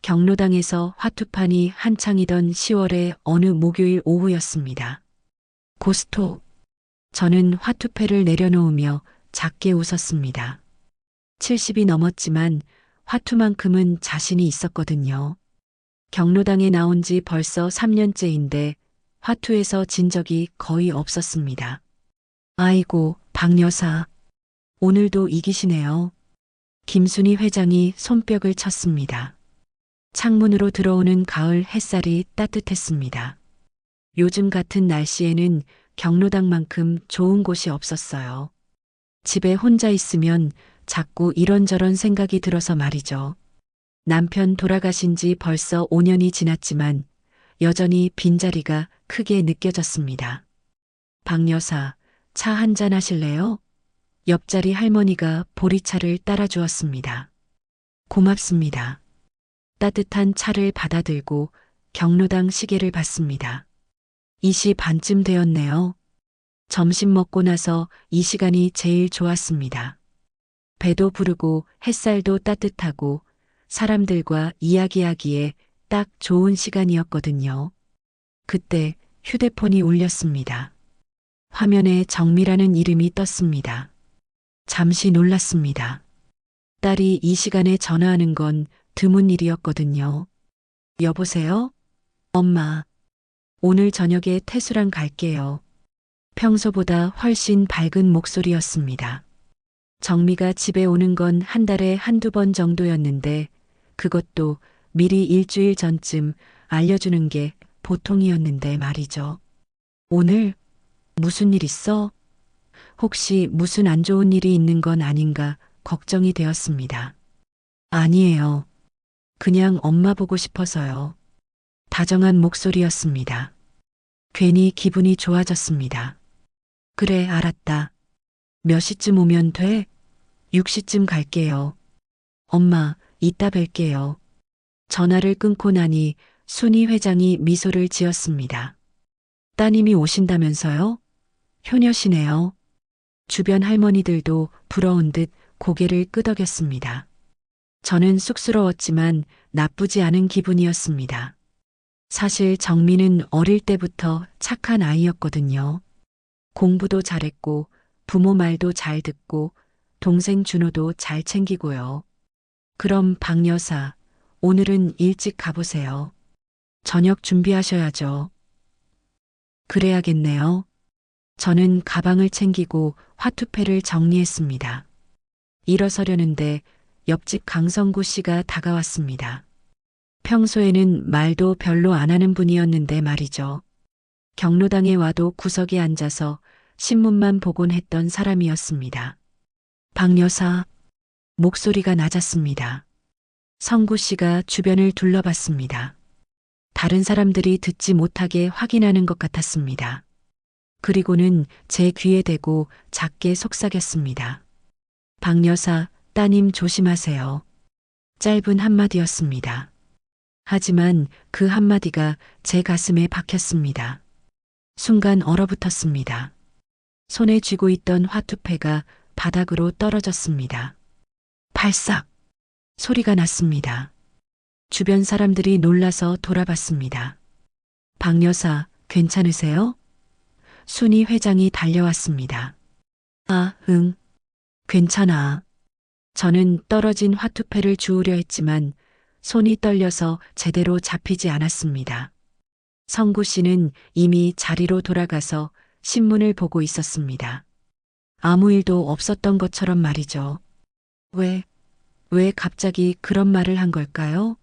경로당에서 화투판이 한창이던 10월의 어느 목요일 오후였습니다. 고스톱. 저는 화투패를 내려놓으며 작게 웃었습니다. 70이 넘었지만 화투만큼은 자신이 있었거든요. 경로당에 나온 지 벌써 3년째인데 화투에서 진 적이 거의 없었습니다. 아이고, 박 여사. 오늘도 이기시네요. 김순희 회장이 손뼉을 쳤습니다. 창문으로 들어오는 가을 햇살이 따뜻했습니다. 요즘 같은 날씨에는 경로당만큼 좋은 곳이 없었어요. 집에 혼자 있으면 자꾸 이런저런 생각이 들어서 말이죠. 남편 돌아가신 지 벌써 5년이 지났지만 여전히 빈자리가 크게 느껴졌습니다. 박 여사, 차 한잔 하실래요? 옆자리 할머니가 보리차를 따라주었습니다. 고맙습니다. 따뜻한 차를 받아들고 경로당 시계를 봤습니다. 2시 반쯤 되었네요. 점심 먹고 나서 이 시간이 제일 좋았습니다. 배도 부르고 햇살도 따뜻하고 사람들과 이야기하기에 딱 좋은 시간이었거든요. 그때 휴대폰이 울렸습니다. 화면에 정미라는 이름이 떴습니다. 잠시 놀랐습니다. 딸이 이 시간에 전화하는 건 드문 일이었거든요. 여보세요? 엄마, 오늘 저녁에 태수랑 갈게요. 평소보다 훨씬 밝은 목소리였습니다. 정미가 집에 오는 건 한 달에 한두 번 정도였는데 그것도 미리 일주일 전쯤 알려주는 게 보통이었는데 말이죠. 오늘 무슨 일 있어? 혹시 무슨 안 좋은 일이 있는 건 아닌가 걱정이 되었습니다. 아니에요. 그냥 엄마 보고 싶어서요. 다정한 목소리였습니다. 괜히 기분이 좋아졌습니다. 그래, 알았다. 몇 시쯤 오면 돼? 6시쯤 갈게요. 엄마, 이따 뵐게요. 전화를 끊고 나니 순희 회장이 미소를 지었습니다. 따님이 오신다면서요? 효녀시네요. 주변 할머니들도 부러운 듯 고개를 끄덕였습니다. 저는 쑥스러웠지만 나쁘지 않은 기분이었습니다. 사실 정민은 어릴 때부터 착한 아이였거든요. 공부도 잘했고 부모 말도 잘 듣고 동생 준호도 잘 챙기고요. 그럼 박 여사, 오늘은 일찍 가보세요. 저녁 준비하셔야죠. 그래야겠네요. 저는 가방을 챙기고 화투패를 정리했습니다. 일어서려는데 옆집 강성구 씨가 다가왔습니다. 평소에는 말도 별로 안 하는 분이었는데 말이죠. 경로당에 와도 구석에 앉아서 신문만 보곤 했던 사람이었습니다. 박 여사, 목소리가 낮았습니다. 성구 씨가 주변을 둘러봤습니다. 다른 사람들이 듣지 못하게 확인하는 것 같았습니다. 그리고는 제 귀에 대고 작게 속삭였습니다. 박 여사, 따님 조심하세요. 짧은 한마디였습니다. 하지만 그 한마디가 제 가슴에 박혔습니다. 순간 얼어붙었습니다. 손에 쥐고 있던 화투패가 바닥으로 떨어졌습니다. 발싹! 소리가 났습니다. 주변 사람들이 놀라서 돌아봤습니다. 박 여사, 괜찮으세요? 순희 회장이 달려왔습니다. 아, 응. 괜찮아. 저는 떨어진 화투패를 주우려 했지만 손이 떨려서 제대로 잡히지 않았습니다. 성구 씨는 이미 자리로 돌아가서 신문을 보고 있었습니다. 아무 일도 없었던 것처럼 말이죠. 왜 갑자기 그런 말을 한 걸까요?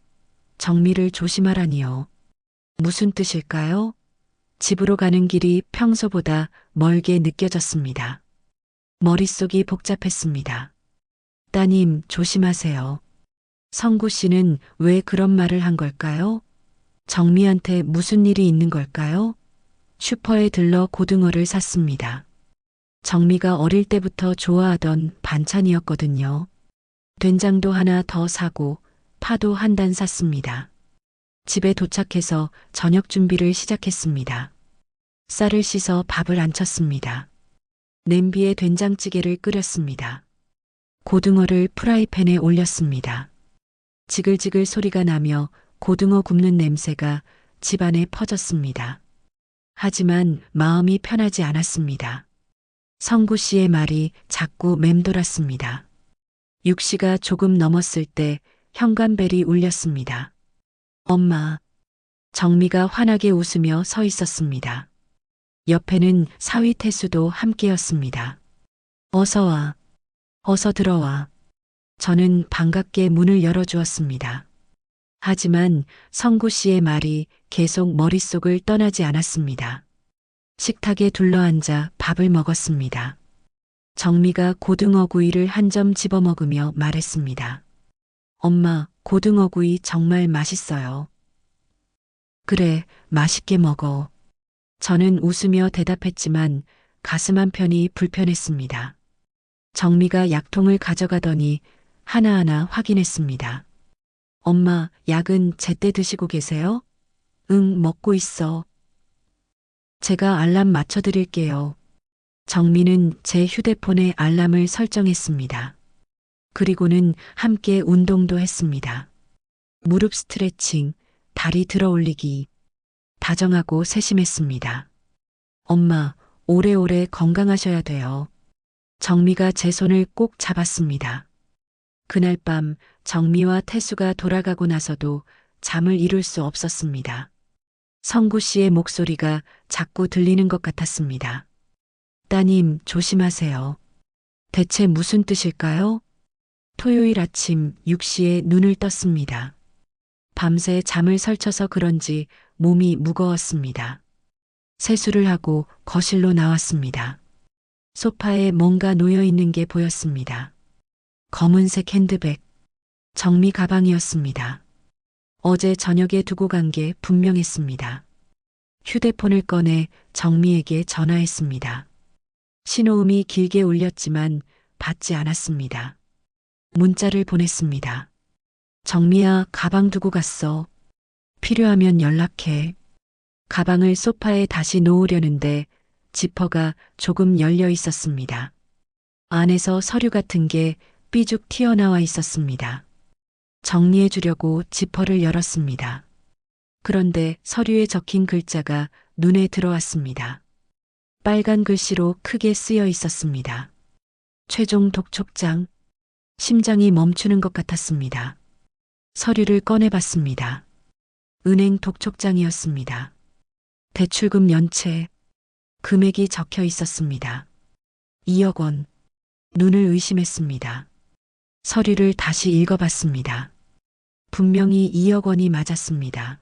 정미를 조심하라니요. 무슨 뜻일까요? 집으로 가는 길이 평소보다 멀게 느껴졌습니다. 머릿속이 복잡했습니다. 따님, 조심하세요. 성구 씨는 왜 그런 말을 한 걸까요? 정미한테 무슨 일이 있는 걸까요? 슈퍼에 들러 고등어를 샀습니다. 정미가 어릴 때부터 좋아하던 반찬이었거든요. 된장도 하나 더 사고 파도 한 단 샀습니다. 집에 도착해서 저녁 준비를 시작했습니다. 쌀을 씻어 밥을 안쳤습니다. 냄비에 된장찌개를 끓였습니다. 고등어를 프라이팬에 올렸습니다. 지글지글 소리가 나며 고등어 굽는 냄새가 집안에 퍼졌습니다. 하지만 마음이 편하지 않았습니다. 성구 씨의 말이 자꾸 맴돌았습니다. 6시가 조금 넘었을 때 현관벨이 울렸습니다. 엄마. 정미가 환하게 웃으며 서 있었습니다. 옆에는 사위 태수도 함께였습니다. 어서 와. 어서 들어와. 저는 반갑게 문을 열어주었습니다. 하지만 성구 씨의 말이 계속 머릿속을 떠나지 않았습니다. 식탁에 둘러앉아 밥을 먹었습니다. 정미가 고등어 구이를 한 점 집어먹으며 말했습니다. 엄마, 고등어 구이 정말 맛있어요. 그래, 맛있게 먹어. 저는 웃으며 대답했지만 가슴 한편이 불편했습니다. 정미가 약통을 가져가더니 하나하나 확인했습니다. 엄마, 약은 제때 드시고 계세요? 응, 먹고 있어. 제가 알람 맞춰드릴게요. 정미는 제 휴대폰에 알람을 설정했습니다. 그리고는 함께 운동도 했습니다. 무릎 스트레칭, 다리 들어 올리기. 다정하고 세심했습니다. 엄마, 오래오래 건강하셔야 돼요. 정미가 제 손을 꼭 잡았습니다. 그날 밤 정미와 태수가 돌아가고 나서도 잠을 이룰 수 없었습니다. 성구 씨의 목소리가 자꾸 들리는 것 같았습니다. 따님, 조심하세요. 대체 무슨 뜻일까요? 토요일 아침 6시에 눈을 떴습니다. 밤새 잠을 설쳐서 그런지 몸이 무거웠습니다. 세수를 하고 거실로 나왔습니다. 소파에 뭔가 놓여 있는 게 보였습니다. 검은색 핸드백, 정미 가방이었습니다. 어제 저녁에 두고 간 게 분명했습니다. 휴대폰을 꺼내 정미에게 전화했습니다. 신호음이 길게 울렸지만 받지 않았습니다. 문자를 보냈습니다. 정미야, 가방 두고 갔어. 필요하면 연락해. 가방을 소파에 다시 놓으려는데 지퍼가 조금 열려 있었습니다. 안에서 서류 같은 게 삐죽 튀어나와 있었습니다. 정리해 주려고 지퍼를 열었습니다. 그런데 서류에 적힌 글자가 눈에 들어왔습니다. 빨간 글씨로 크게 쓰여 있었습니다. 최종 독촉장. 심장이 멈추는 것 같았습니다. 서류를 꺼내봤습니다. 은행 독촉장이었습니다. 대출금 연체, 금액이 적혀 있었습니다. 2억 원. 눈을 의심했습니다. 서류를 다시 읽어봤습니다. 분명히 2억 원이 맞았습니다.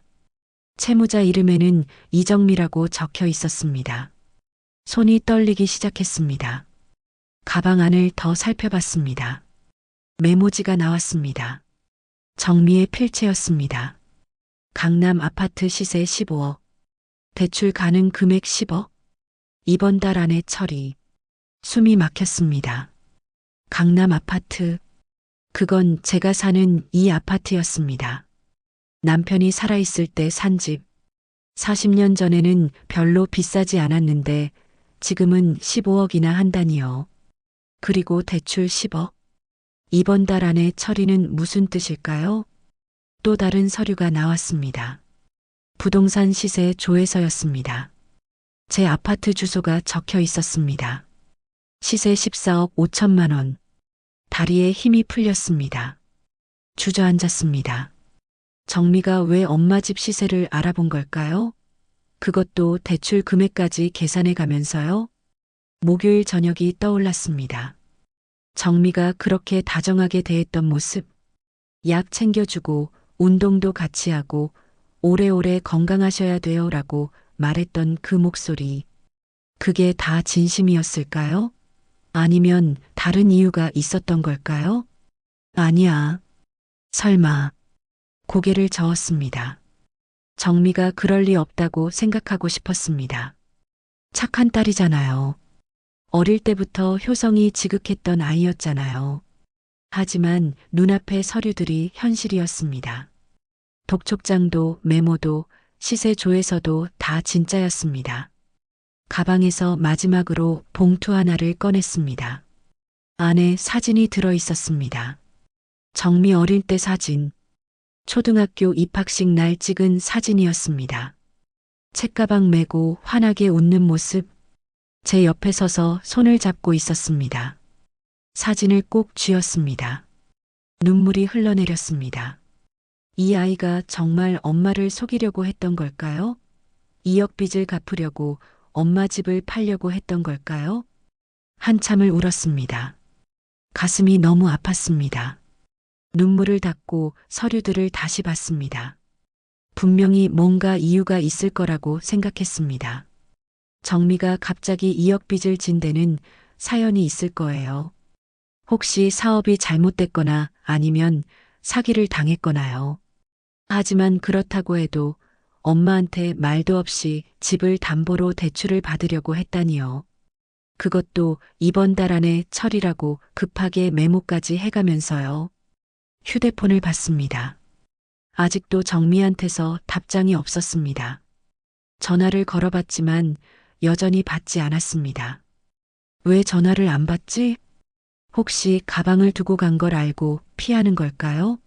채무자 이름에는 이정미라고 적혀 있었습니다. 손이 떨리기 시작했습니다. 가방 안을 더 살펴봤습니다. 메모지가 나왔습니다. 정미의 필체였습니다. 강남 아파트 시세 15억. 대출 가능 금액 10억. 이번 달 안에 처리. 숨이 막혔습니다. 강남 아파트. 그건 제가 사는 이 아파트였습니다. 남편이 살아있을 때 산 집. 40년 전에는 별로 비싸지 않았는데 지금은 15억이나 한다니요. 그리고 대출 10억. 이번 달 안에 처리는 무슨 뜻일까요? 또 다른 서류가 나왔습니다. 부동산 시세 조회서였습니다. 제 아파트 주소가 적혀 있었습니다. 시세 14억 5천만 원. 다리에 힘이 풀렸습니다. 주저앉았습니다. 정미가 왜 엄마 집 시세를 알아본 걸까요? 그것도 대출 금액까지 계산해 가면서요? 목요일 저녁이 떠올랐습니다. 정미가 그렇게 다정하게 대했던 모습, 약 챙겨주고 운동도 같이 하고 오래오래 건강하셔야 돼요라고 말했던 그 목소리. 그게 다 진심이었을까요? 아니면 다른 이유가 있었던 걸까요? 아니야. 설마. 고개를 저었습니다. 정미가 그럴 리 없다고 생각하고 싶었습니다. 착한 딸이잖아요. 어릴 때부터 효성이 지극했던 아이였잖아요. 하지만 눈앞의 서류들이 현실이었습니다. 독촉장도 메모도 시세 조회서도 다 진짜였습니다. 가방에서 마지막으로 봉투 하나를 꺼냈습니다. 안에 사진이 들어 있었습니다. 정미 어릴 때 사진, 초등학교 입학식 날 찍은 사진이었습니다. 책가방 메고 환하게 웃는 모습, 제 옆에 서서 손을 잡고 있었습니다. 사진을 꼭 쥐었습니다. 눈물이 흘러내렸습니다. 이 아이가 정말 엄마를 속이려고 했던 걸까요? 2억 빚을 갚으려고 엄마 집을 팔려고 했던 걸까요? 한참을 울었습니다. 가슴이 너무 아팠습니다. 눈물을 닦고 서류들을 다시 봤습니다. 분명히 뭔가 이유가 있을 거라고 생각했습니다. 정미가 갑자기 2억 빚을 진 데는 사연이 있을 거예요. 혹시 사업이 잘못됐거나 아니면 사기를 당했거나요. 하지만 그렇다고 해도 엄마한테 말도 없이 집을 담보로 대출을 받으려고 했다니요. 그것도 이번 달 안에 처리라고 급하게 메모까지 해가면서요. 휴대폰을 받습니다. 아직도 정미한테서 답장이 없었습니다. 전화를 걸어봤지만 여전히 받지 않았습니다. 왜 전화를 안 받지? 혹시 가방을 두고 간 걸 알고 피하는 걸까요?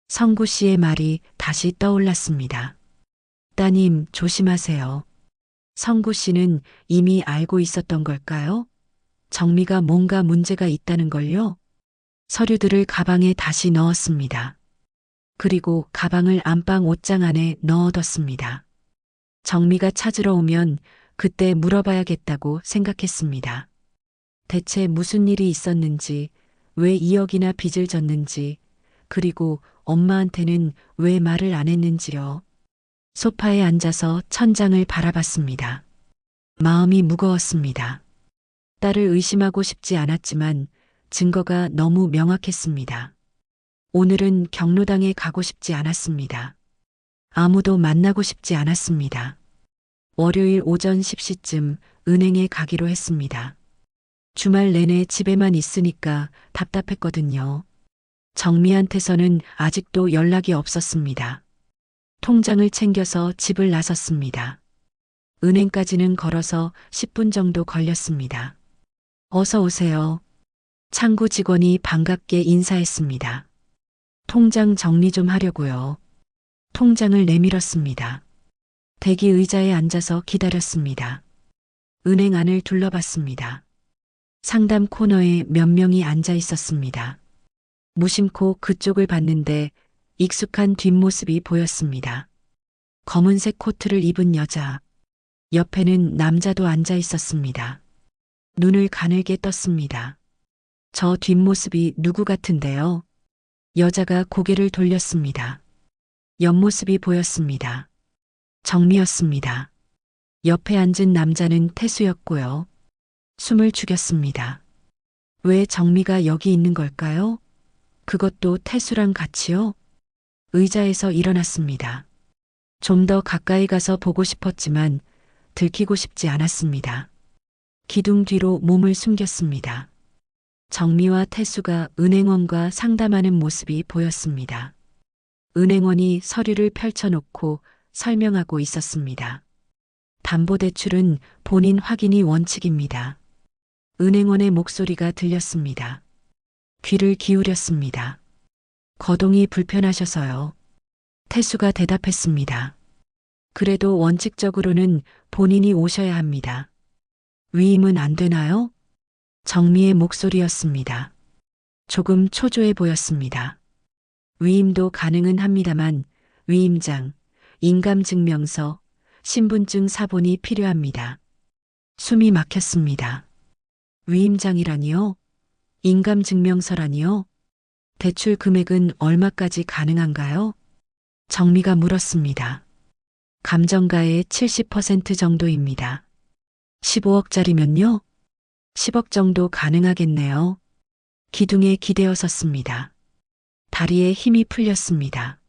성구 씨의 말이 다시 떠올랐습니다. 따님, 조심하세요. 성구 씨는 이미 알고 있었던 걸까요? 정미가 뭔가 문제가 있다는 걸요? 서류들을 가방에 다시 넣었습니다. 그리고 가방을 안방 옷장 안에 넣어뒀습니다. 정미가 찾으러 오면 그때 물어봐야겠다고 생각했습니다. 대체 무슨 일이 있었는지, 왜 2억이나 빚을 졌는지, 그리고 엄마한테는 왜 말을 안 했는지요. 소파에 앉아서 천장을 바라봤습니다. 마음이 무거웠습니다. 딸을 의심하고 싶지 않았지만 증거가 너무 명확했습니다. 오늘은 경로당에 가고 싶지 않았습니다. 아무도 만나고 싶지 않았습니다. 월요일 오전 10시쯤 은행에 가기로 했습니다. 주말 내내 집에만 있으니까 답답했거든요. 정미한테서는 아직도 연락이 없었습니다. 통장을 챙겨서 집을 나섰습니다. 은행까지는 걸어서 10분 정도 걸렸습니다. 어서 오세요. 창구 직원이 반갑게 인사했습니다. 통장 정리 좀 하려고요. 통장을 내밀었습니다. 대기 의자에 앉아서 기다렸습니다. 은행 안을 둘러봤습니다. 상담 코너에 몇 명이 앉아 있었습니다. 무심코 그쪽을 봤는데 익숙한 뒷모습이 보였습니다. 검은색 코트를 입은 여자. 옆에는 남자도 앉아 있었습니다. 눈을 가늘게 떴습니다. 저 뒷모습이 누구 같은데요? 여자가 고개를 돌렸습니다. 옆모습이 보였습니다. 정미였습니다. 옆에 앉은 남자는 태수였고요. 숨을 죽였습니다. 왜 정미가 여기 있는 걸까요? 그것도 태수랑 같이요? 의자에서 일어났습니다. 좀 더 가까이 가서 보고 싶었지만 들키고 싶지 않았습니다. 기둥 뒤로 몸을 숨겼습니다. 정미와 태수가 은행원과 상담하는 모습이 보였습니다. 은행원이 서류를 펼쳐놓고 설명하고 있었습니다. 담보대출은 본인 확인이 원칙입니다. 은행원의 목소리가 들렸습니다. 귀를 기울였습니다. 거동이 불편하셔서요. 태수가 대답했습니다. 그래도 원칙적으로는 본인이 오셔야 합니다. 위임은 안 되나요? 정미의 목소리였습니다. 조금 초조해 보였습니다. 위임도 가능은 합니다만 위임장, 인감증명서, 신분증 사본이 필요합니다. 숨이 막혔습니다. 위임장이라니요? 인감증명서라니요? 대출 금액은 얼마까지 가능한가요? 정미가 물었습니다. 감정가의 70% 정도입니다. 15억짜리면요? 10억 정도 가능하겠네요. 기둥에 기대어 섰습니다. 다리에 힘이 풀렸습니다.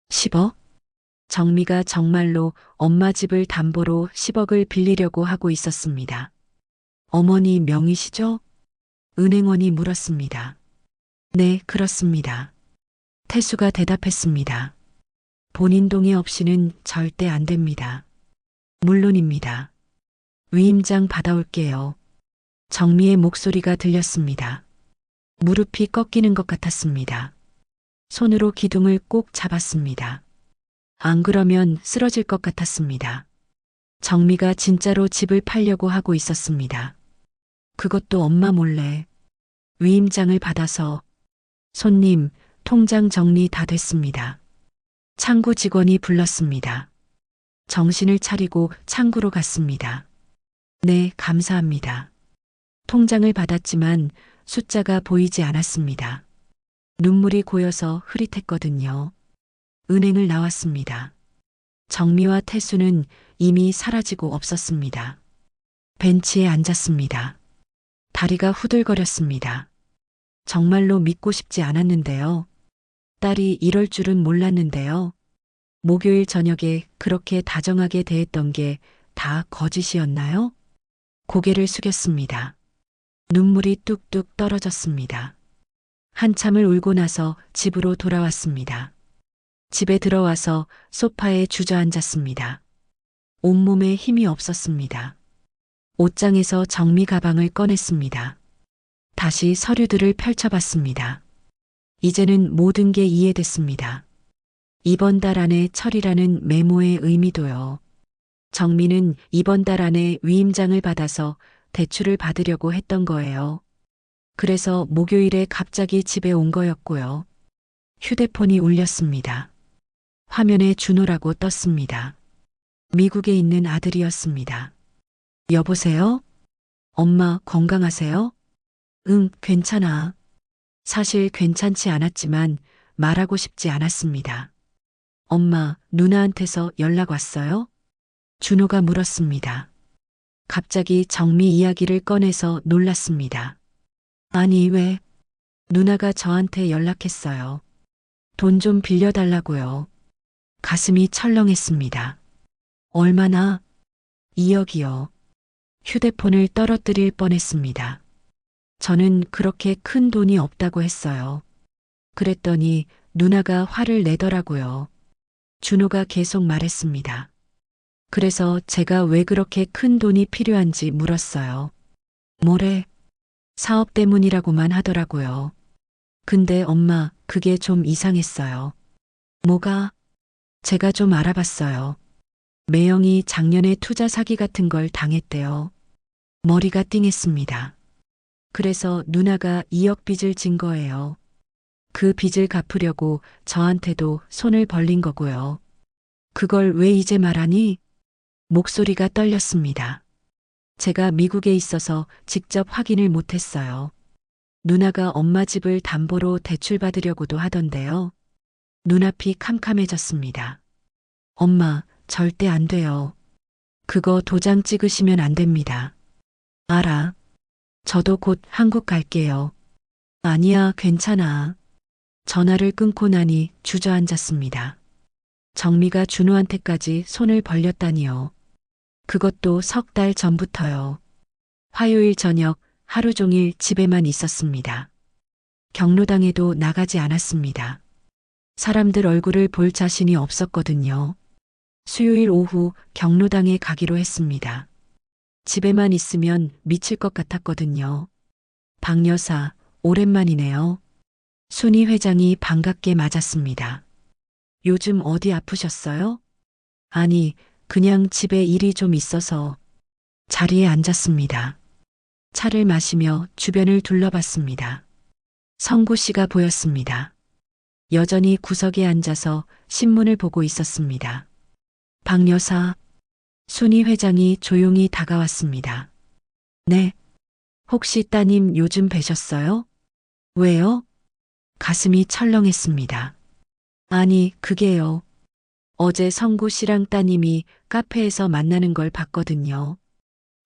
10억? 정미가 정말로 엄마 집을 담보로 10억을 빌리려고 하고 있었습니다. 어머니 명의시죠? 은행원이 물었습니다. 네, 그렇습니다. 태수가 대답했습니다. 본인 동의 없이는 절대 안 됩니다. 물론입니다. 위임장 받아올게요. 정미의 목소리가 들렸습니다. 무릎이 꺾이는 것 같았습니다. 손으로 기둥을 꼭 잡았습니다. 안 그러면 쓰러질 것 같았습니다. 정미가 진짜로 집을 팔려고 하고 있었습니다. 그것도 엄마 몰래 위임장을 받아서. 손님, 통장 정리 다 됐습니다. 창구 직원이 불렀습니다. 정신을 차리고 창구로 갔습니다. 네, 감사합니다. 통장을 받았지만 숫자가 보이지 않았습니다. 눈물이 고여서 흐릿했거든요. 은행을 나왔습니다. 정미와 태수는 이미 사라지고 없었습니다. 벤치에 앉았습니다. 다리가 후들거렸습니다. 정말로 믿고 싶지 않았는데요. 딸이 이럴 줄은 몰랐는데요. 목요일 저녁에 그렇게 다정하게 대했던 게 다 거짓이었나요? 고개를 숙였습니다. 눈물이 뚝뚝 떨어졌습니다. 한참을 울고 나서 집으로 돌아왔습니다. 집에 들어와서 소파에 주저앉았습니다. 온몸에 힘이 없었습니다. 옷장에서 정미 가방을 꺼냈습니다. 다시 서류들을 펼쳐봤습니다. 이제는 모든 게 이해됐습니다. 이번 달 안에 처리라는 메모의 의미도요. 정미는 이번 달 안에 위임장을 받아서 대출을 받으려고 했던 거예요. 그래서 목요일에 갑자기 집에 온 거였고요. 휴대폰이 울렸습니다. 화면에 준호라고 떴습니다. 미국에 있는 아들이었습니다. 여보세요? 엄마 건강하세요? 응, 괜찮아. 사실 괜찮지 않았지만 말하고 싶지 않았습니다. 엄마, 누나한테서 연락 왔어요? 준호가 물었습니다. 갑자기 정미 이야기를 꺼내서 놀랐습니다. 아니, 왜? 누나가 저한테 연락했어요. 돈 좀 빌려달라고요. 가슴이 철렁했습니다. 얼마나? 2억이요. 휴대폰을 떨어뜨릴 뻔했습니다. 저는 그렇게 큰 돈이 없다고 했어요. 그랬더니 누나가 화를 내더라고요. 준호가 계속 말했습니다. 그래서 제가 왜 그렇게 큰 돈이 필요한지 물었어요. 뭐래? 사업 때문이라고만 하더라고요. 근데 엄마, 그게 좀 이상했어요. 뭐가? 제가 좀 알아봤어요. 매형이 작년에 투자 사기 같은 걸 당했대요. 머리가 띵했습니다. 그래서 누나가 2억 빚을 진 거예요. 그 빚을 갚으려고 저한테도 손을 벌린 거고요. 그걸 왜 이제 말하니? 목소리가 떨렸습니다. 제가 미국에 있어서 직접 확인을 못했어요. 누나가 엄마 집을 담보로 대출받으려고도 하던데요. 눈앞이 캄캄해졌습니다. 엄마, 절대 안 돼요. 그거 도장 찍으시면 안 됩니다. 알아. 저도 곧 한국 갈게요. 아니야, 괜찮아. 전화를 끊고 나니 주저앉았습니다. 정미가 준호한테까지 손을 벌렸다니요. 그것도 석 달 전부터요. 화요일 저녁 하루 종일 집에만 있었습니다. 경로당에도 나가지 않았습니다. 사람들 얼굴을 볼 자신이 없었거든요. 수요일 오후 경로당에 가기로 했습니다. 집에만 있으면 미칠 것 같았거든요. 박 여사, 오랜만이네요. 순희 회장이 반갑게 맞았습니다. 요즘 어디 아프셨어요? 아니, 그냥 집에 일이 좀 있어서. 자리에 앉았습니다. 차를 마시며 주변을 둘러봤습니다. 성구 씨가 보였습니다. 여전히 구석에 앉아서 신문을 보고 있었습니다. 박 여사, 순희 회장이 조용히 다가왔습니다. 네. 혹시 따님 요즘 뵈셨어요? 왜요? 가슴이 철렁했습니다. 아니, 그게요. 어제 성구 씨랑 따님이 카페에서 만나는 걸 봤거든요.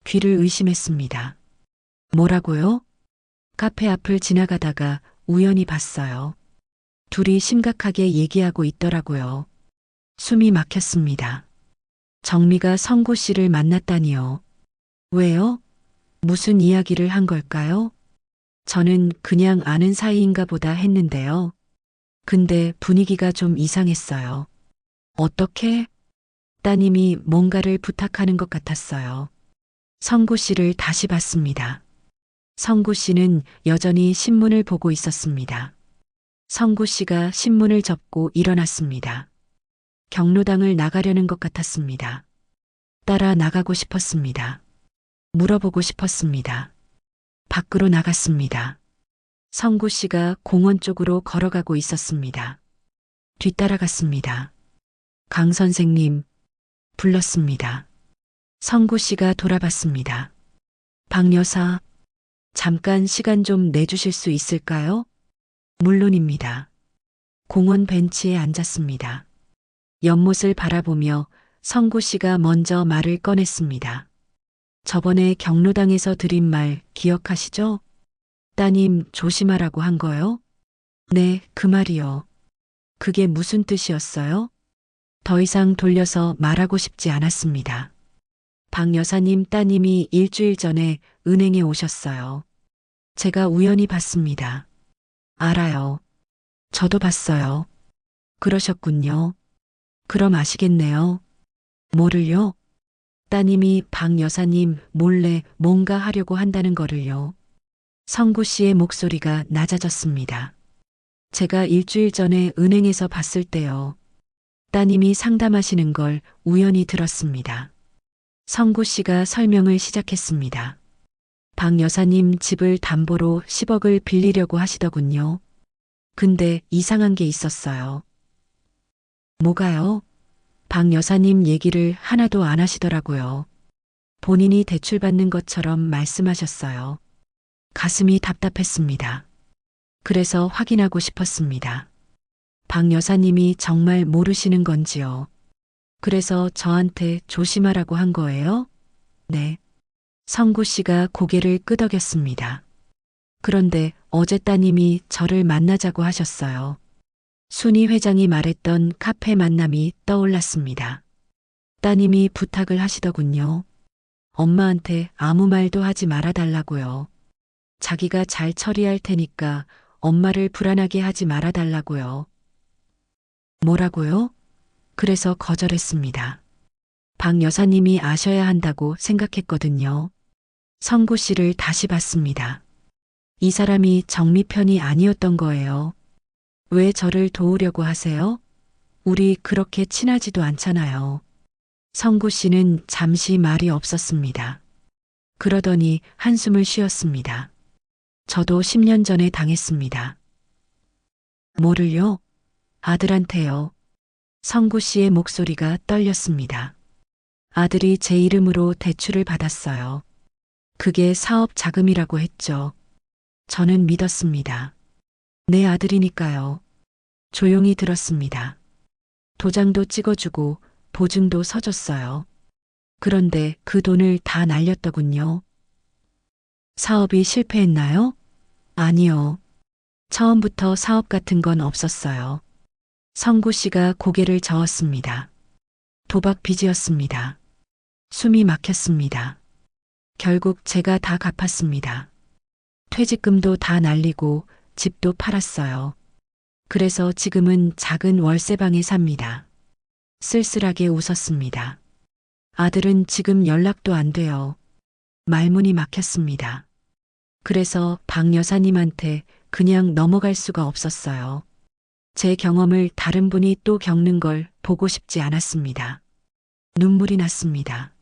귀를 의심했습니다. 뭐라고요? 카페 앞을 지나가다가 우연히 봤어요. 둘이 심각하게 얘기하고 있더라고요. 숨이 막혔습니다. 정미가 성구 씨를 만났다니요. 왜요? 무슨 이야기를 한 걸까요? 저는 그냥 아는 사이인가 보다 했는데요. 근데 분위기가 좀 이상했어요. 어떻게? 따님이 뭔가를 부탁하는 것 같았어요. 성구 씨를 다시 봤습니다. 성구 씨는 여전히 신문을 보고 있었습니다. 성구 씨가 신문을 접고 일어났습니다. 경로당을 나가려는 것 같았습니다. 따라 나가고 싶었습니다. 물어보고 싶었습니다. 밖으로 나갔습니다. 성구 씨가 공원 쪽으로 걸어가고 있었습니다. 뒤따라갔습니다. 강 선생님, 불렀습니다. 성구 씨가 돌아봤습니다. 박 여사, 잠깐 시간 좀 내주실 수 있을까요? 물론입니다. 공원 벤치에 앉았습니다. 연못을 바라보며 성구 씨가 먼저 말을 꺼냈습니다. 저번에 경로당에서 드린 말 기억하시죠? 따님 조심하라고 한 거요? 네, 그 말이요. 그게 무슨 뜻이었어요? 더 이상 돌려서 말하고 싶지 않았습니다. 박 여사님 따님이 일주일 전에 은행에 오셨어요. 제가 우연히 봤습니다. 알아요. 저도 봤어요. 그러셨군요. 그럼 아시겠네요. 뭐를요? 따님이 박 여사님 몰래 뭔가 하려고 한다는 거를요. 성구 씨의 목소리가 낮아졌습니다. 제가 일주일 전에 은행에서 봤을 때요. 따님이 상담하시는 걸 우연히 들었습니다. 성구 씨가 설명을 시작했습니다. 박 여사님 집을 담보로 10억을 빌리려고 하시더군요. 근데 이상한 게 있었어요. 뭐가요? 박 여사님 얘기를 하나도 안 하시더라고요. 본인이 대출받는 것처럼 말씀하셨어요. 가슴이 답답했습니다. 그래서 확인하고 싶었습니다. 박 여사님이 정말 모르시는 건지요. 그래서 저한테 조심하라고 한 거예요? 네. 성구 씨가 고개를 끄덕였습니다. 그런데 어제 따님이 저를 만나자고 하셨어요. 순희 회장이 말했던 카페 만남이 떠올랐습니다. 따님이 부탁을 하시더군요. 엄마한테 아무 말도 하지 말아달라고요. 자기가 잘 처리할 테니까 엄마를 불안하게 하지 말아달라고요. 뭐라고요? 그래서 거절했습니다. 박 여사님이 아셔야 한다고 생각했거든요. 성구 씨를 다시 봤습니다. 이 사람이 정미 편이 아니었던 거예요. 왜 저를 도우려고 하세요? 우리 그렇게 친하지도 않잖아요. 성구 씨는 잠시 말이 없었습니다. 그러더니 한숨을 쉬었습니다. 저도 10년 전에 당했습니다. 뭐를요? 아들한테요. 성구 씨의 목소리가 떨렸습니다. 아들이 제 이름으로 대출을 받았어요. 그게 사업 자금이라고 했죠. 저는 믿었습니다. 내 아들이니까요. 조용히 들었습니다. 도장도 찍어주고 보증도 서줬어요. 그런데 그 돈을 다 날렸더군요. 사업이 실패했나요? 아니요. 처음부터 사업 같은 건 없었어요. 성구 씨가 고개를 저었습니다. 도박 빚이었습니다. 숨이 막혔습니다. 결국 제가 다 갚았습니다. 퇴직금도 다 날리고 집도 팔았어요. 그래서 지금은 작은 월세방에 삽니다. 쓸쓸하게 웃었습니다. 아들은 지금 연락도 안 돼요. 말문이 막혔습니다. 그래서 박 여사님한테 그냥 넘어갈 수가 없었어요. 제 경험을 다른 분이 또 겪는 걸 보고 싶지 않았습니다. 눈물이 났습니다.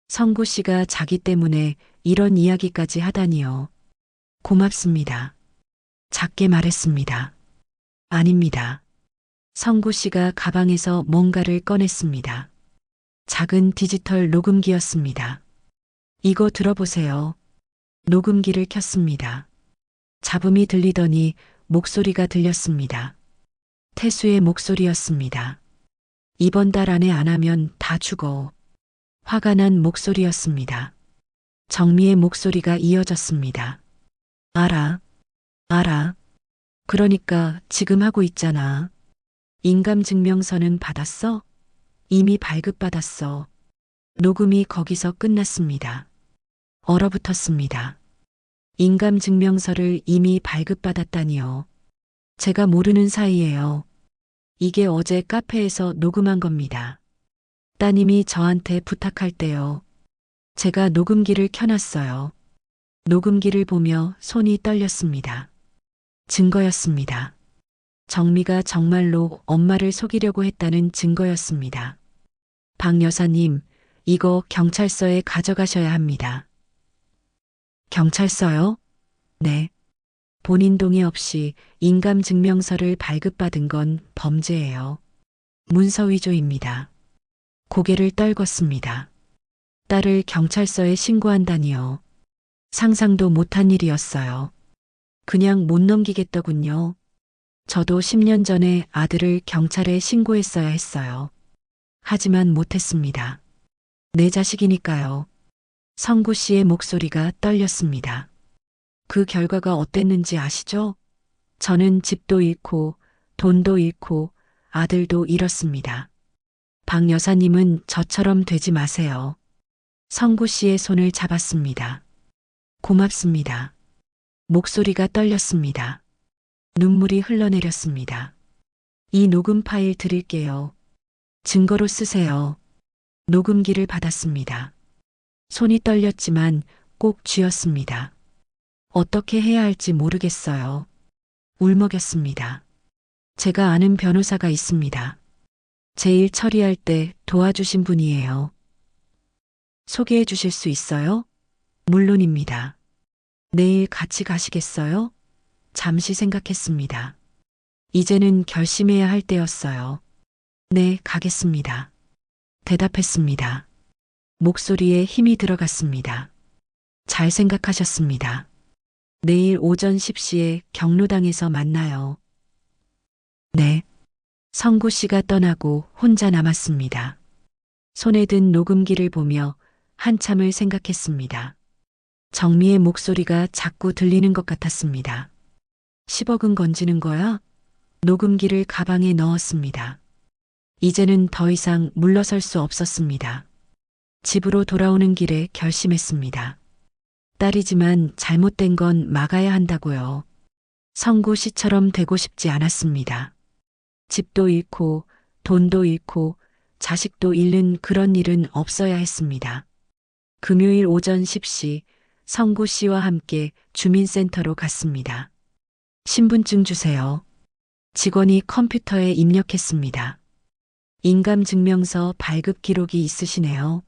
성구 씨가 자기 때문에 이런 이야기까지 하다니요. 고맙습니다. 작게 말했습니다. 아닙니다. 성구 씨가 가방에서 뭔가를 꺼냈습니다. 작은 디지털 녹음기였습니다. 이거 들어보세요. 녹음기를 켰습니다. 잡음이 들리더니 목소리가 들렸습니다. 태수의 목소리였습니다. 이번 달 안에 안 하면 다 죽어. 화가 난 목소리였습니다. 정미의 목소리가 이어졌습니다. 알아. 알아. 그러니까 지금 하고 있잖아. 인감증명서는 받았어? 이미 발급받았어. 녹음이 거기서 끝났습니다. 얼어붙었습니다. 인감증명서를 이미 발급받았다니요. 제가 모르는 사이에요. 이게 어제 카페에서 녹음한 겁니다. 따님이 저한테 부탁할 때요. 제가 녹음기를 켜놨어요. 녹음기를 보며 손이 떨렸습니다. 증거였습니다. 정미가 정말로 엄마를 속이려고 했다는 증거였습니다. 박 여사님, 이거 경찰서에 가져가셔야 합니다. 경찰서요? 네. 본인 동의 없이 인감증명서를 발급받은 건 범죄예요. 문서위조입니다. 고개를 떨궜습니다. 딸을 경찰서에 신고한다니요. 상상도 못한 일이었어요. 그냥 못 넘기겠더군요. 저도 10년 전에 아들을 경찰에 신고했어야 했어요. 하지만 못했습니다. 내 자식이니까요. 성구 씨의 목소리가 떨렸습니다. 그 결과가 어땠는지 아시죠? 저는 집도 잃고 돈도 잃고 아들도 잃었습니다. 박 여사님은 저처럼 되지 마세요. 성구 씨의 손을 잡았습니다. 고맙습니다. 목소리가 떨렸습니다. 눈물이 흘러내렸습니다. 이 녹음 파일 드릴게요. 증거로 쓰세요. 녹음기를 받았습니다. 손이 떨렸지만 꼭 쥐었습니다. 어떻게 해야 할지 모르겠어요. 울먹였습니다. 제가 아는 변호사가 있습니다. 제 일 처리할 때 도와주신 분이에요. 소개해 주실 수 있어요? 물론입니다. 내일 같이 가시겠어요? 잠시 생각했습니다. 이제는 결심해야 할 때였어요. 네, 가겠습니다. 대답했습니다. 목소리에 힘이 들어갔습니다. 잘 생각하셨습니다. 내일 오전 10시에 경로당에서 만나요. 네. 성구 씨가 떠나고 혼자 남았습니다. 손에 든 녹음기를 보며 한참을 생각했습니다. 정미의 목소리가 자꾸 들리는 것 같았습니다. 10억은 건지는 거야? 녹음기를 가방에 넣었습니다. 이제는 더 이상 물러설 수 없었습니다. 집으로 돌아오는 길에 결심했습니다. 딸이지만 잘못된 건 막아야 한다고요. 성구 씨처럼 되고 싶지 않았습니다. 집도 잃고 돈도 잃고 자식도 잃는 그런 일은 없어야 했습니다. 금요일 오전 10시 성구 씨와 함께 주민센터로 갔습니다. 신분증 주세요. 직원이 컴퓨터에 입력했습니다. 인감증명서 발급 기록이 있으시네요.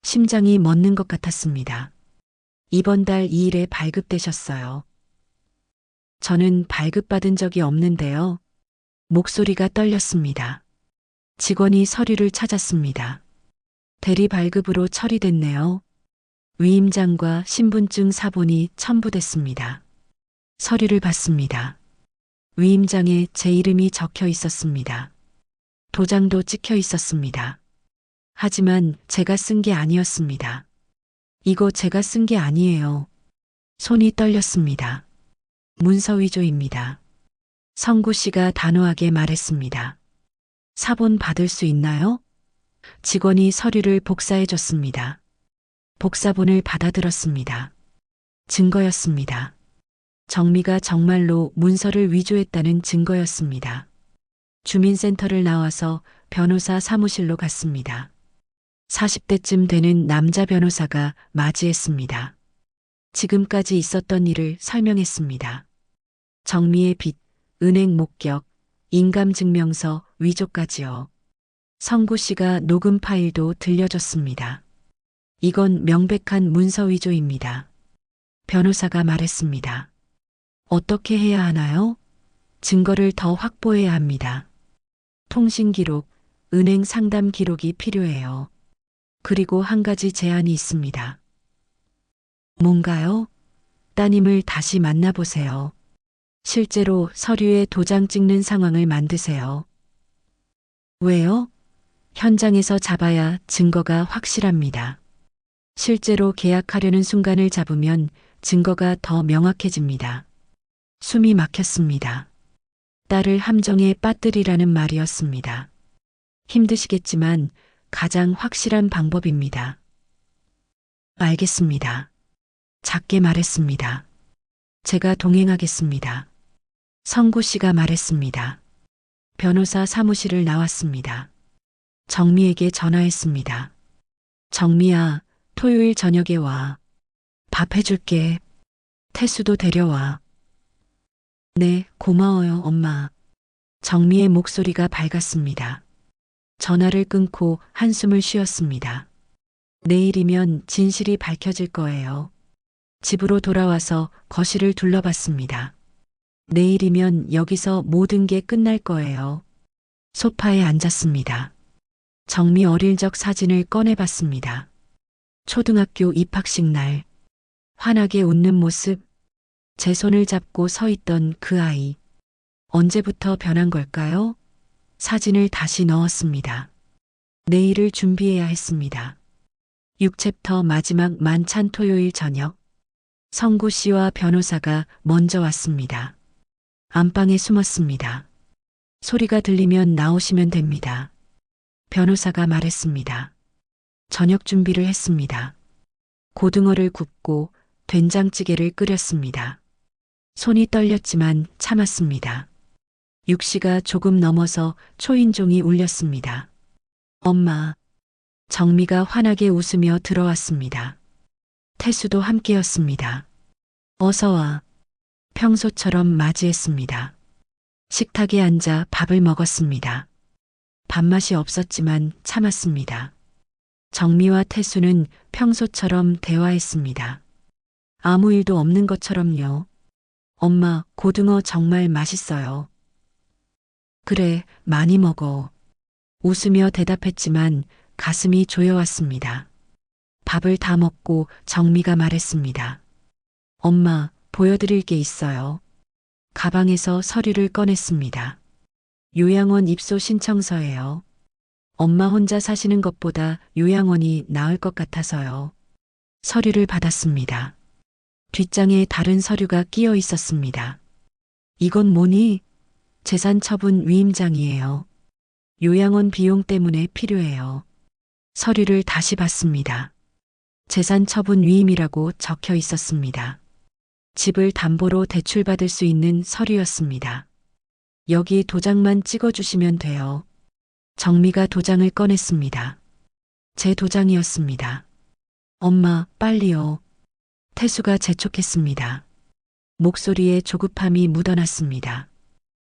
심장이 멎는 것 같았습니다. 이번 달 2일에 발급되셨어요. 저는 발급받은 적이 없는데요. 목소리가 떨렸습니다. 직원이 서류를 찾았습니다. 대리 발급으로 처리됐네요. 위임장과 신분증 사본이 첨부됐습니다. 서류를 받습니다. 위임장에 제 이름이 적혀 있었습니다. 도장도 찍혀 있었습니다. 하지만 제가 쓴 게 아니었습니다. 이거 제가 쓴 게 아니에요. 손이 떨렸습니다. 문서 위조입니다. 성구 씨가 단호하게 말했습니다. 사본 받을 수 있나요? 직원이 서류를 복사해 줬습니다. 복사본을 받아들었습니다. 증거였습니다. 정미가 정말로 문서를 위조했다는 증거였습니다. 주민센터를 나와서 변호사 사무실로 갔습니다. 40대쯤 되는 남자 변호사가 맞이했습니다. 지금까지 있었던 일을 설명했습니다. 정미의 빚, 은행 목격, 인감증명서, 위조까지요. 성구 씨가 녹음 파일도 들려줬습니다. 이건 명백한 문서 위조입니다. 변호사가 말했습니다. 어떻게 해야 하나요? 증거를 더 확보해야 합니다. 통신 기록, 은행 상담 기록이 필요해요. 그리고 한 가지 제안이 있습니다. 뭔가요? 따님을 다시 만나보세요. 실제로 서류에 도장 찍는 상황을 만드세요. 왜요? 현장에서 잡아야 증거가 확실합니다. 실제로 계약하려는 순간을 잡으면 증거가 더 명확해집니다. 숨이 막혔습니다. 딸을 함정에 빠뜨리라는 말이었습니다. 힘드시겠지만 가장 확실한 방법입니다. 알겠습니다. 작게 말했습니다. 제가 동행하겠습니다. 성구 씨가 말했습니다. 변호사 사무실을 나왔습니다. 정미에게 전화했습니다. 정미야, 토요일 저녁에 와. 밥 해줄게. 태수도 데려와. 네, 고마워요, 엄마. 정미의 목소리가 밝았습니다. 전화를 끊고 한숨을 쉬었습니다. 내일이면 진실이 밝혀질 거예요. 집으로 돌아와서 거실을 둘러봤습니다. 내일이면 여기서 모든 게 끝날 거예요. 소파에 앉았습니다. 정미 어릴 적 사진을 꺼내봤습니다. 초등학교 입학식 날, 환하게 웃는 모습, 제 손을 잡고 서 있던 그 아이. 언제부터 변한 걸까요? 사진을 다시 넣었습니다. 내일을 준비해야 했습니다. 6챕터 마지막 만찬 토요일 저녁. 성구 씨와 변호사가 먼저 왔습니다. 안방에 숨었습니다. 소리가 들리면 나오시면 됩니다. 변호사가 말했습니다. 저녁 준비를 했습니다. 고등어를 굽고 된장찌개를 끓였습니다. 손이 떨렸지만 참았습니다. 6시가 조금 넘어서 초인종이 울렸습니다. 엄마. 정미가 환하게 웃으며 들어왔습니다. 태수도 함께였습니다. 어서 와. 평소처럼 맞이했습니다. 식탁에 앉아 밥을 먹었습니다. 밥맛이 없었지만 참았습니다. 정미와 태수는 평소처럼 대화했습니다. 아무 일도 없는 것처럼요. 엄마, 고등어 정말 맛있어요. 그래, 많이 먹어. 웃으며 대답했지만 가슴이 조여왔습니다. 밥을 다 먹고 정미가 말했습니다. 엄마, 보여드릴 게 있어요. 가방에서 서류를 꺼냈습니다. 요양원 입소 신청서예요. 엄마 혼자 사시는 것보다 요양원이 나을 것 같아서요. 서류를 받았습니다. 뒷장에 다른 서류가 끼어 있었습니다. 이건 뭐니? 재산 처분 위임장이에요. 요양원 비용 때문에 필요해요. 서류를 다시 봤습니다. 재산 처분 위임이라고 적혀 있었습니다. 집을 담보로 대출받을 수 있는 서류였습니다. 여기 도장만 찍어주시면 돼요. 정미가 도장을 꺼냈습니다. 제 도장이었습니다. 엄마, 빨리요. 태수가 재촉했습니다. 목소리에 조급함이 묻어났습니다.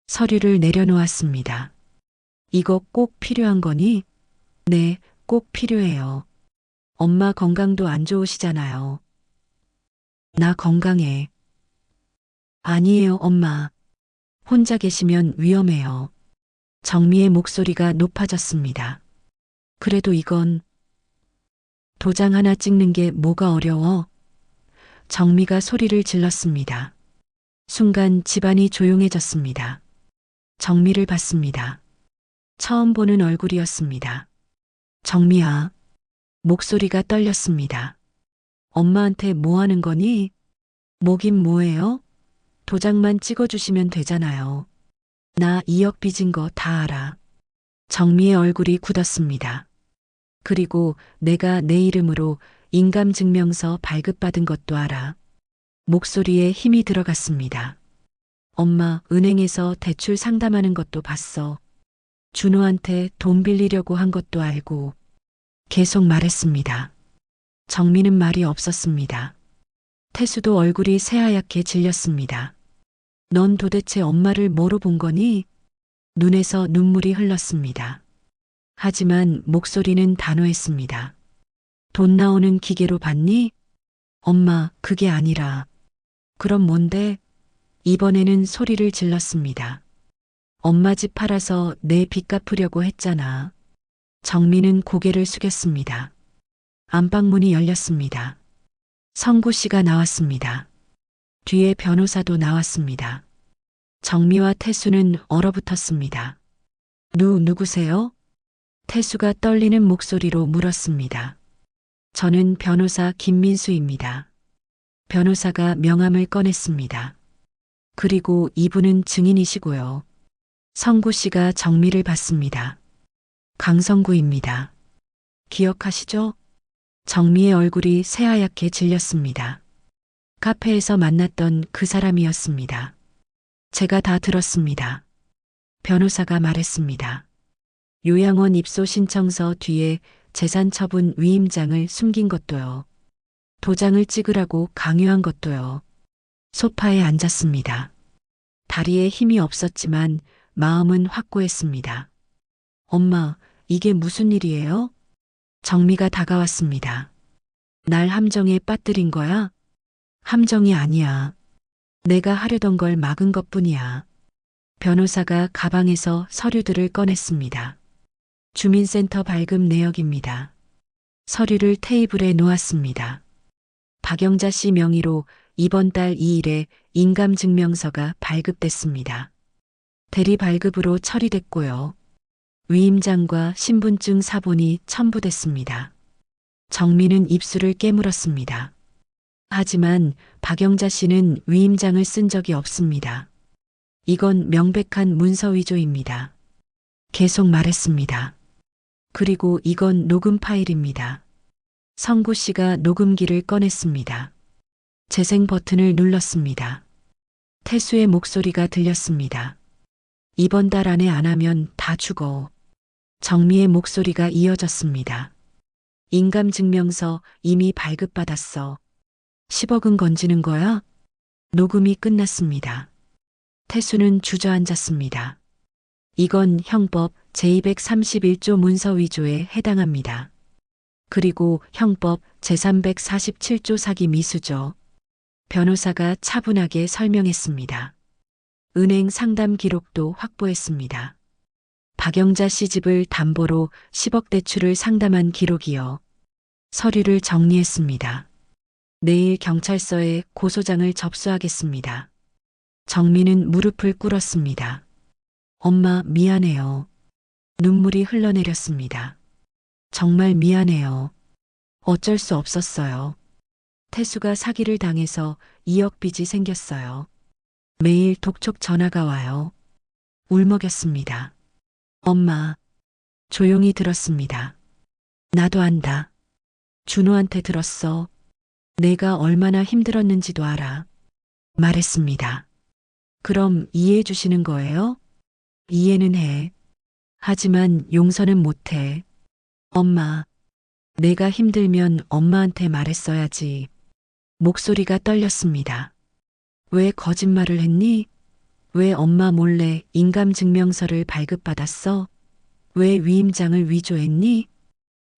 서류를 내려놓았습니다. 이거 꼭 필요한 거니? 네, 꼭 필요해요. 엄마 건강도 안 좋으시잖아요. 나 건강해. 아니에요, 엄마. 혼자 계시면 위험해요. 정미의 목소리가 높아졌습니다. 그래도 이건 도장 하나 찍는 게 뭐가 어려워? 정미가 소리를 질렀습니다. 순간 집안이 조용해졌습니다. 정미를 봤습니다. 처음 보는 얼굴이었습니다. 정미야. 목소리가 떨렸습니다. 엄마한테 뭐 하는 거니? 뭐긴 뭐예요? 도장만 찍어주시면 되잖아요. 나 2억 빚은 거 다 알아. 정미의 얼굴이 굳었습니다. 그리고 내가 내 이름으로 인감증명서 발급받은 것도 알아. 목소리에 힘이 들어갔습니다. 엄마, 은행에서 대출 상담하는 것도 봤어. 준호한테 돈 빌리려고 한 것도 알고. 계속 말했습니다. 정미는 말이 없었습니다. 태수도 얼굴이 새하얗게 질렸습니다. 넌 도대체 엄마를 뭐로 본 거니? 눈에서 눈물이 흘렀습니다. 하지만 목소리는 단호했습니다. 돈 나오는 기계로 봤니? 엄마, 그게 아니라. 그럼 뭔데? 이번에는 소리를 질렀습니다. 엄마 집 팔아서 내 빚 갚으려고 했잖아. 정미는 고개를 숙였습니다. 안방문이 열렸습니다. 성구 씨가 나왔습니다. 뒤에 변호사도 나왔습니다. 정미와 태수는 얼어붙었습니다. 누구세요? 태수가 떨리는 목소리로 물었습니다. 저는 변호사 김민수입니다. 변호사가 명함을 꺼냈습니다. 그리고 이분은 증인이시고요. 성구 씨가 정미를 봤습니다. 강성구입니다. 기억하시죠? 정미의 얼굴이 새하얗게 질렸습니다. 카페에서 만났던 그 사람이었습니다. 제가 다 들었습니다. 변호사가 말했습니다. 요양원 입소 신청서 뒤에 재산 처분 위임장을 숨긴 것도요. 도장을 찍으라고 강요한 것도요. 소파에 앉았습니다. 다리에 힘이 없었지만 마음은 확고했습니다. 엄마, 이게 무슨 일이에요? 정미가 다가왔습니다. 날 함정에 빠뜨린 거야? 함정이 아니야. 내가 하려던 걸 막은 것뿐이야. 변호사가 가방에서 서류들을 꺼냈습니다. 주민센터 발급 내역입니다. 서류를 테이블에 놓았습니다. 박영자 씨 명의로 이번 달 2일에 인감증명서가 발급됐습니다. 대리 발급으로 처리됐고요. 위임장과 신분증 사본이 첨부됐습니다. 정민은 입술을 깨물었습니다. 하지만 박영자 씨는 위임장을 쓴 적이 없습니다. 이건 명백한 문서 위조입니다. 계속 말했습니다. 그리고 이건 녹음 파일입니다. 성구 씨가 녹음기를 꺼냈습니다. 재생 버튼을 눌렀습니다. 태수의 목소리가 들렸습니다. 이번 달 안에 안 하면 다 죽어. 정미의 목소리가 이어졌습니다. 인감증명서 이미 발급받았어. 10억은 건지는 거야? 녹음이 끝났습니다. 태수는 주저앉았습니다. 이건 형법 제231조 문서 위조에 해당합니다. 그리고 형법 제347조 사기 미수죠. 변호사가 차분하게 설명했습니다. 은행 상담 기록도 확보했습니다. 박영자 씨 집을 담보로 10억 대출을 상담한 기록이요. 서류를 정리했습니다. 내일 경찰서에 고소장을 접수하겠습니다. 정민은 무릎을 꿇었습니다. 엄마, 미안해요. 눈물이 흘러내렸습니다. 정말 미안해요. 어쩔 수 없었어요. 태수가 사기를 당해서 2억 빚이 생겼어요. 매일 독촉 전화가 와요. 울먹였습니다. 엄마, 조용히 들었습니다. 나도 안다. 준호한테 들었어. 내가 얼마나 힘들었는지도 알아. 말했습니다. 그럼 이해해 주시는 거예요? 이해는 해. 하지만 용서는 못 해. 엄마, 내가 힘들면 엄마한테 말했어야지. 목소리가 떨렸습니다. 왜 거짓말을 했니? 왜 엄마 몰래 인감증명서를 발급받았어? 왜 위임장을 위조했니?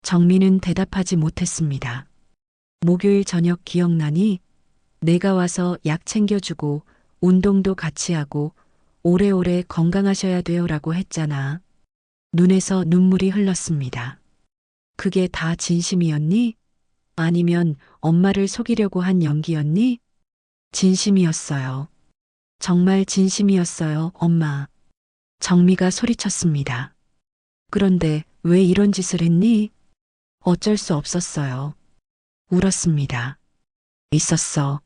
정민은 대답하지 못했습니다. 목요일 저녁 기억나니? 내가 와서 약 챙겨주고 운동도 같이 하고 오래오래 건강하셔야 돼요라고 했잖아. 눈에서 눈물이 흘렀습니다. 그게 다 진심이었니? 아니면 엄마를 속이려고 한 연기였니? 진심이었어요. 정말 진심이었어요, 엄마. 정미가 소리쳤습니다. 그런데 왜 이런 짓을 했니? 어쩔 수 없었어요. 울었습니다. 있었어.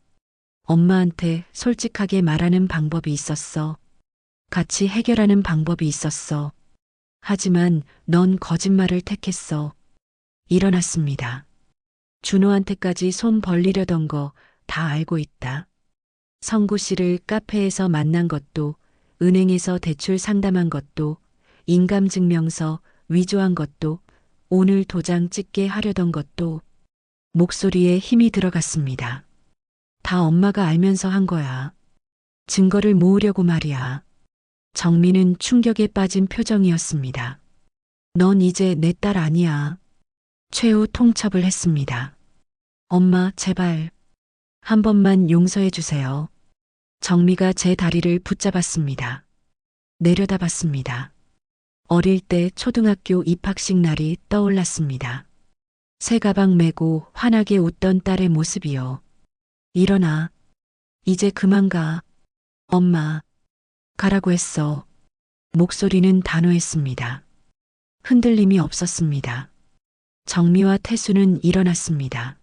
엄마한테 솔직하게 말하는 방법이 있었어. 같이 해결하는 방법이 있었어. 하지만 넌 거짓말을 택했어. 일어났습니다. 준호한테까지 손 벌리려던 거 다 알고 있다. 성구 씨를 카페에서 만난 것도, 은행에서 대출 상담한 것도, 인감증명서 위조한 것도, 오늘 도장 찍게 하려던 것도, 목소리에 힘이 들어갔습니다. 다 엄마가 알면서 한 거야. 증거를 모으려고 말이야. 정민은 충격에 빠진 표정이었습니다. 넌 이제 내 딸 아니야. 최후 통첩을 했습니다. 엄마, 제발. 한 번만 용서해 주세요. 정미가 제 다리를 붙잡았습니다. 내려다봤습니다. 어릴 때 초등학교 입학식 날이 떠올랐습니다. 새 가방 메고 환하게 웃던 딸의 모습이요. 일어나. 이제 그만 가. 엄마. 가라고 했어. 목소리는 단호했습니다. 흔들림이 없었습니다. 정미와 태수는 일어났습니다.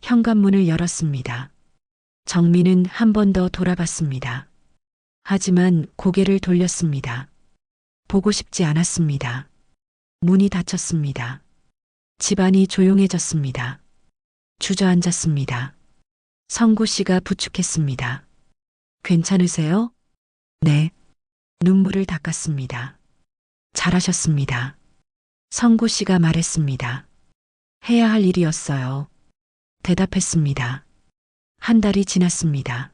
현관문을 열었습니다. 정미는 한 번 더 돌아봤습니다. 하지만 고개를 돌렸습니다. 보고 싶지 않았습니다. 문이 닫혔습니다. 집안이 조용해졌습니다. 주저앉았습니다. 성구 씨가 부축했습니다. 괜찮으세요? 네. 눈물을 닦았습니다. 잘하셨습니다. 성구 씨가 말했습니다. 해야 할 일이었어요. 대답했습니다. 한 달이 지났습니다.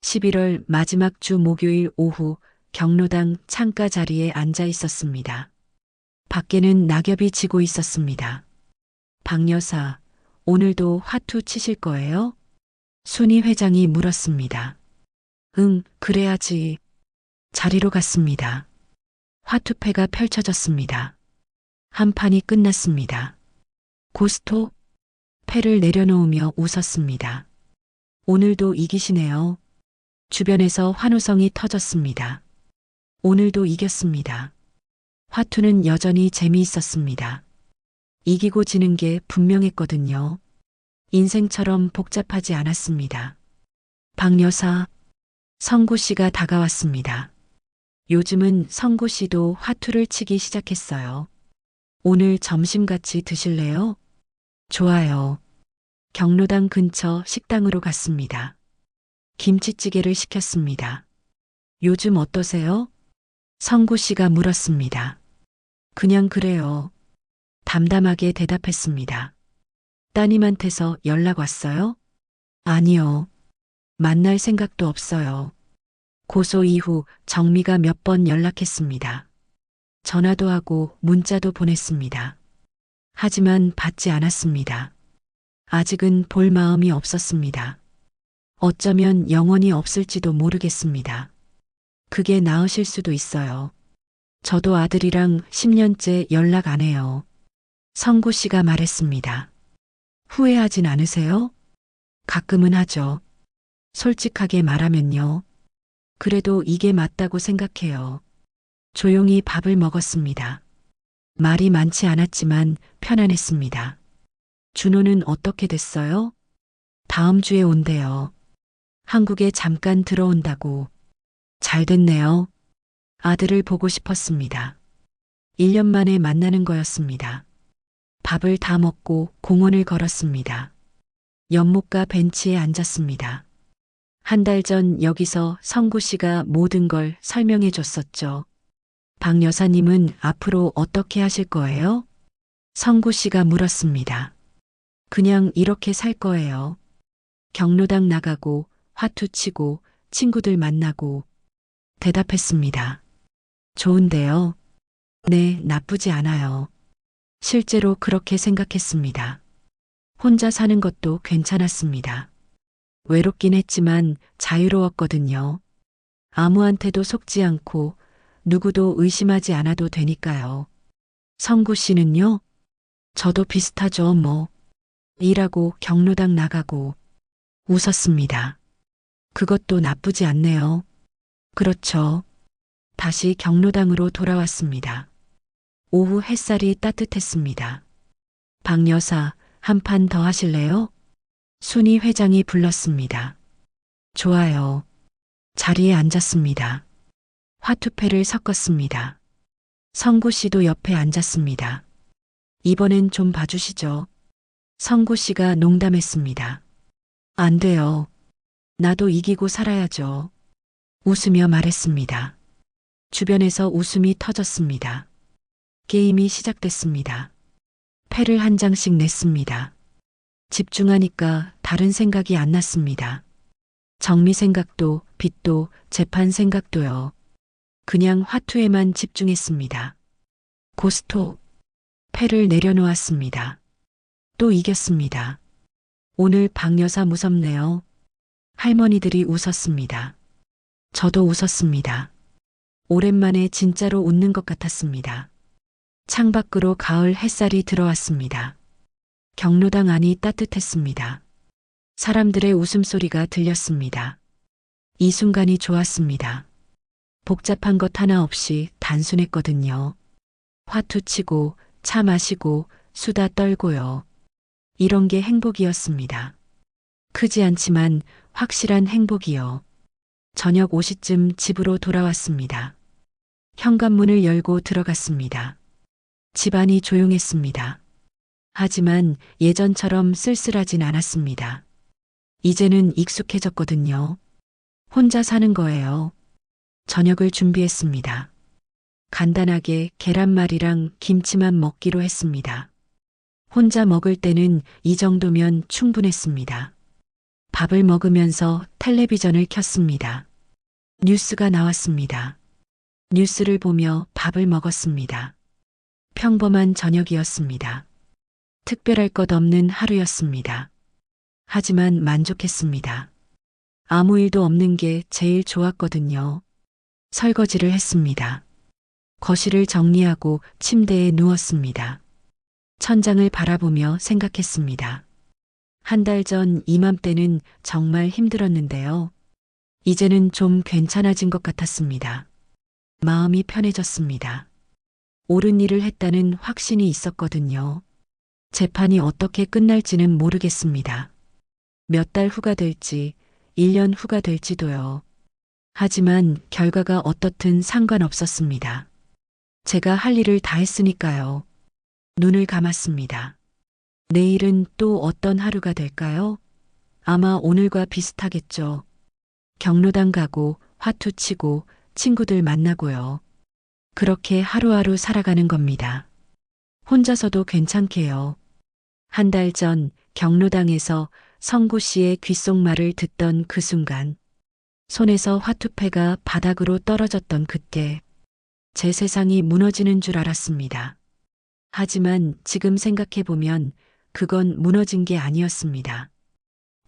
11월 마지막 주 목요일 오후 경로당 창가 자리에 앉아 있었습니다. 밖에는 낙엽이 지고 있었습니다. 박 여사, 오늘도 화투 치실 거예요? 순희 회장이 물었습니다. 응, 그래야지. 자리로 갔습니다. 화투패가 펼쳐졌습니다. 한 판이 끝났습니다. 고스톱, 패를 내려놓으며 웃었습니다. 오늘도 이기시네요. 주변에서 환호성이 터졌습니다. 오늘도 이겼습니다. 화투는 여전히 재미있었습니다. 이기고 지는 게 분명했거든요. 인생처럼 복잡하지 않았습니다. 박 여사, 성구 씨가 다가왔습니다. 요즘은 성구 씨도 화투를 치기 시작했어요. 오늘 점심 같이 드실래요? 좋아요. 경로당 근처 식당으로 갔습니다. 김치찌개를 시켰습니다. 요즘 어떠세요? 성구 씨가 물었습니다. 그냥 그래요. 담담하게 대답했습니다. 따님한테서 연락 왔어요? 아니요. 만날 생각도 없어요. 고소 이후 정미가 몇 번 연락했습니다. 전화도 하고 문자도 보냈습니다. 하지만 받지 않았습니다. 아직은 볼 마음이 없었습니다. 어쩌면 영원히 없을지도 모르겠습니다. 그게 나으실 수도 있어요. 저도 아들이랑 10년째 연락 안 해요. 성구 씨가 말했습니다. 후회하진 않으세요? 가끔은 하죠. 솔직하게 말하면요. 그래도 이게 맞다고 생각해요. 조용히 밥을 먹었습니다. 말이 많지 않았지만 편안했습니다. 준호는 어떻게 됐어요? 다음 주에 온대요. 한국에 잠깐 들어온다고. 잘 됐네요. 아들을 보고 싶었습니다. 1년 만에 만나는 거였습니다. 밥을 다 먹고 공원을 걸었습니다. 연못가 벤치에 앉았습니다. 한 달 전 여기서 성구 씨가 모든 걸 설명해 줬었죠. 박 여사님은 앞으로 어떻게 하실 거예요? 성구 씨가 물었습니다. 그냥 이렇게 살 거예요. 경로당 나가고 화투 치고 친구들 만나고. 대답했습니다. 좋은데요. 네, 나쁘지 않아요. 실제로 그렇게 생각했습니다. 혼자 사는 것도 괜찮았습니다. 외롭긴 했지만 자유로웠거든요. 아무한테도 속지 않고 누구도 의심하지 않아도 되니까요. 성구 씨는요? 저도 비슷하죠, 뭐. 일하고 경로당 나가고. 웃었습니다. 그것도 나쁘지 않네요. 그렇죠. 다시 경로당으로 돌아왔습니다. 오후 햇살이 따뜻했습니다. 박 여사, 한 판 더 하실래요? 순희 회장이 불렀습니다. 좋아요. 자리에 앉았습니다. 화투패를 섞었습니다. 성구 씨도 옆에 앉았습니다. 이번엔 좀 봐주시죠. 성구 씨가 농담했습니다. 안 돼요. 나도 이기고 살아야죠. 웃으며 말했습니다. 주변에서 웃음이 터졌습니다. 게임이 시작됐습니다. 패를 한 장씩 냈습니다. 집중하니까 다른 생각이 안 났습니다. 정미 생각도, 빚도, 재판 생각도요. 그냥 화투에만 집중했습니다. 고스톱, 패를 내려놓았습니다. 또 이겼습니다. 오늘 박 여사 무섭네요. 할머니들이 웃었습니다. 저도 웃었습니다. 오랜만에 진짜로 웃는 것 같았습니다. 창밖으로 가을 햇살이 들어왔습니다. 경로당 안이 따뜻했습니다. 사람들의 웃음소리가 들렸습니다. 이 순간이 좋았습니다. 복잡한 것 하나 없이 단순했거든요. 화투 치고, 차 마시고, 수다 떨고요. 이런 게 행복이었습니다. 크지 않지만 확실한 행복이요. 저녁 5시쯤 집으로 돌아왔습니다. 현관문을 열고 들어갔습니다. 집안이 조용했습니다. 하지만 예전처럼 쓸쓸하진 않았습니다. 이제는 익숙해졌거든요. 혼자 사는 거예요. 저녁을 준비했습니다. 간단하게 계란말이랑 김치만 먹기로 했습니다. 혼자 먹을 때는 이 정도면 충분했습니다. 밥을 먹으면서 텔레비전을 켰습니다. 뉴스가 나왔습니다. 뉴스를 보며 밥을 먹었습니다. 평범한 저녁이었습니다. 특별할 것 없는 하루였습니다. 하지만 만족했습니다. 아무 일도 없는 게 제일 좋았거든요. 설거지를 했습니다. 거실을 정리하고 침대에 누웠습니다. 천장을 바라보며 생각했습니다. 한 달 전 이맘때는 정말 힘들었는데요. 이제는 좀 괜찮아진 것 같았습니다. 마음이 편해졌습니다. 옳은 일을 했다는 확신이 있었거든요. 재판이 어떻게 끝날지는 모르겠습니다. 몇 달 후가 될지, 1년 후가 될지도요. 하지만 결과가 어떻든 상관없었습니다. 제가 할 일을 다 했으니까요. 눈을 감았습니다. 내일은 또 어떤 하루가 될까요? 아마 오늘과 비슷하겠죠. 경로당 가고, 화투 치고, 친구들 만나고요. 그렇게 하루하루 살아가는 겁니다. 혼자서도 괜찮게요. 한 달 전 경로당에서 성구 씨의 귓속말을 듣던 그 순간, 손에서 화투패가 바닥으로 떨어졌던 그때, 제 세상이 무너지는 줄 알았습니다. 하지만 지금 생각해보면 그건 무너진 게 아니었습니다.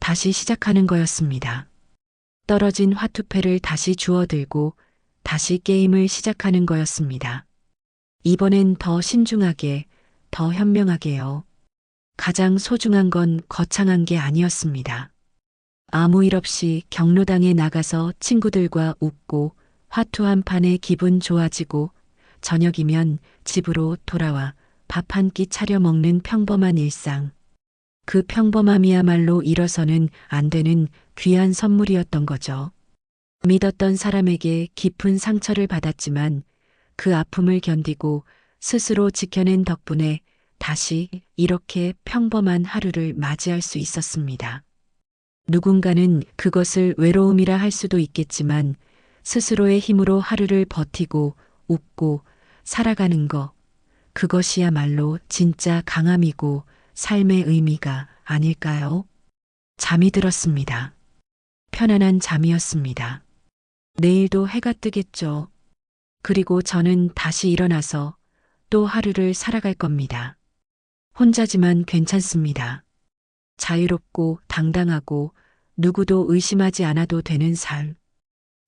다시 시작하는 거였습니다. 떨어진 화투패를 다시 주워들고 다시 게임을 시작하는 거였습니다. 이번엔 더 신중하게, 더 현명하게요. 가장 소중한 건 거창한 게 아니었습니다. 아무 일 없이 경로당에 나가서 친구들과 웃고 화투 한 판에 기분 좋아지고 저녁이면 집으로 돌아와 밥 한 끼 차려 먹는 평범한 일상. 그 평범함이야말로 잃어서는 안 되는 귀한 선물이었던 거죠. 믿었던 사람에게 깊은 상처를 받았지만 그 아픔을 견디고 스스로 지켜낸 덕분에 다시 이렇게 평범한 하루를 맞이할 수 있었습니다. 누군가는 그것을 외로움이라 할 수도 있겠지만 스스로의 힘으로 하루를 버티고 웃고 살아가는 것, 그것이야말로 진짜 강함이고 삶의 의미가 아닐까요? 잠이 들었습니다. 편안한 잠이었습니다. 내일도 해가 뜨겠죠. 그리고 저는 다시 일어나서 또 하루를 살아갈 겁니다. 혼자지만 괜찮습니다. 자유롭고 당당하고 누구도 의심하지 않아도 되는 삶.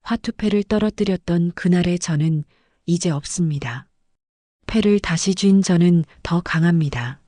화투패를 떨어뜨렸던 그날의 저는 이제 없습니다. 패를 다시 쥔 저는 더 강합니다.